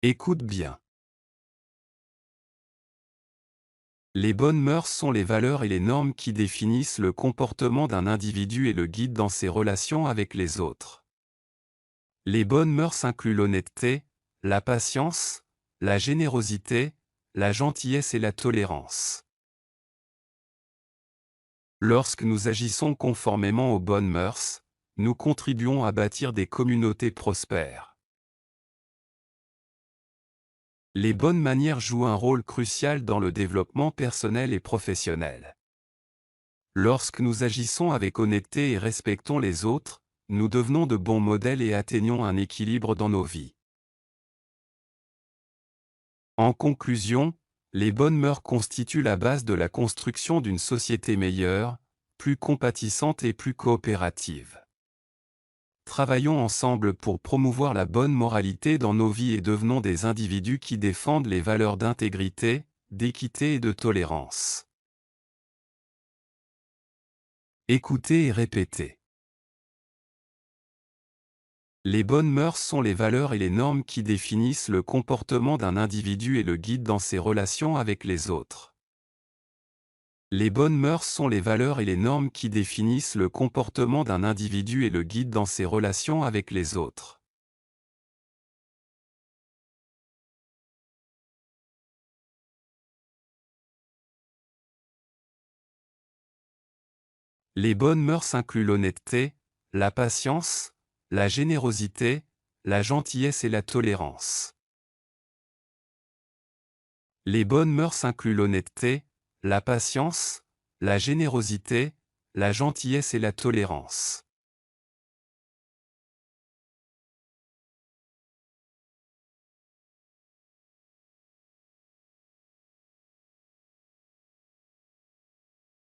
Écoute bien. Les bonnes mœurs sont les valeurs et les normes qui définissent le comportement d'un individu et le guident dans ses relations avec les autres. Les bonnes mœurs incluent l'honnêteté, la patience, la générosité, la gentillesse et la tolérance. Lorsque nous agissons conformément aux bonnes mœurs, nous contribuons à bâtir des communautés prospères. Les bonnes manières jouent un rôle crucial dans le développement personnel et professionnel. Lorsque nous agissons avec honnêteté et respectons les autres, nous devenons de bons modèles et atteignons un équilibre dans nos vies. En conclusion, les bonnes mœurs constituent la base de la construction d'une société meilleure, plus compatissante et plus coopérative. Travaillons ensemble pour promouvoir la bonne moralité dans nos vies et devenons des individus qui défendent les valeurs d'intégrité, d'équité et de tolérance. Écoutez et répétez. Les bonnes mœurs sont les valeurs et les normes qui définissent le comportement d'un individu et le guident dans ses relations avec les autres. Les bonnes mœurs sont les valeurs et les normes qui définissent le comportement d'un individu et le guident dans ses relations avec les autres. Les bonnes mœurs incluent l'honnêteté, la patience, la générosité, la gentillesse et la tolérance. Les bonnes mœurs incluent l'honnêteté, la patience, la générosité, la gentillesse et la tolérance.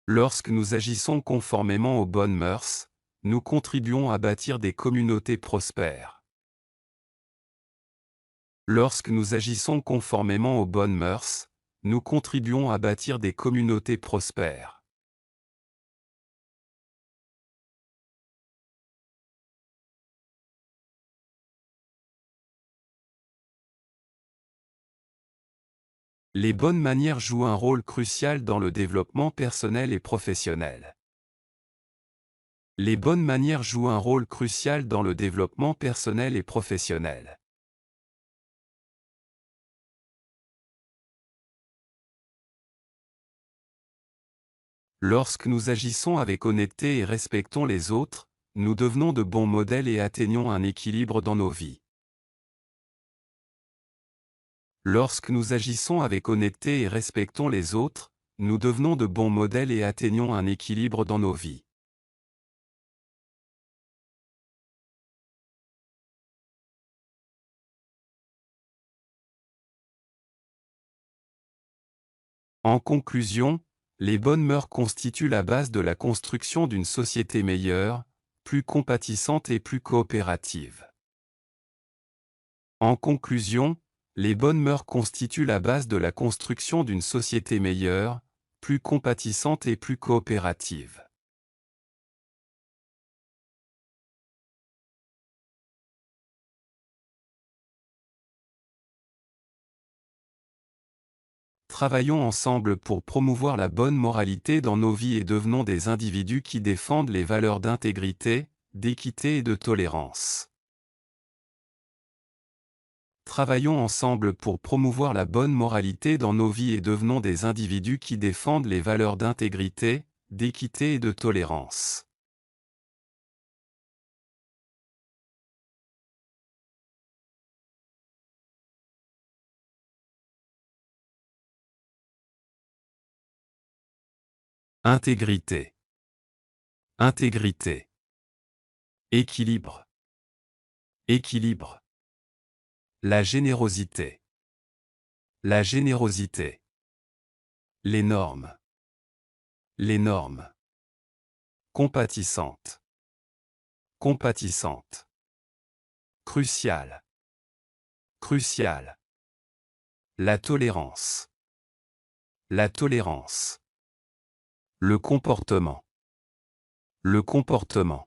Lorsque nous agissons conformément aux bonnes mœurs, nous contribuons à bâtir des communautés prospères. Lorsque nous agissons conformément aux bonnes mœurs, nous contribuons à bâtir des communautés prospères. Les bonnes manières jouent un rôle crucial dans le développement personnel et professionnel. Les bonnes manières jouent un rôle crucial dans le développement personnel et professionnel. Lorsque nous agissons avec honnêteté et respectons les autres, nous devenons de bons modèles et atteignons un équilibre dans nos vies. Lorsque nous agissons avec honnêteté et respectons les autres, nous devenons de bons modèles et atteignons un équilibre dans nos vies. En conclusion, les bonnes mœurs constituent la base de la construction d'une société meilleure, plus compatissante et plus coopérative. En conclusion, les bonnes mœurs constituent la base de la construction d'une société meilleure, plus compatissante et plus coopérative. Travaillons ensemble pour promouvoir la bonne moralité dans nos vies et devenons des individus qui défendent les valeurs d'intégrité, d'équité et de tolérance. Travaillons ensemble pour promouvoir la bonne moralité dans nos vies et devenons des individus qui défendent les valeurs d'intégrité, d'équité et de tolérance. Intégrité. Intégrité. Équilibre. Équilibre. La générosité. La générosité. Les normes. Les normes. Compatissante. Compatissante. Crucial. Crucial. La tolérance. La tolérance. Le comportement. Le comportement.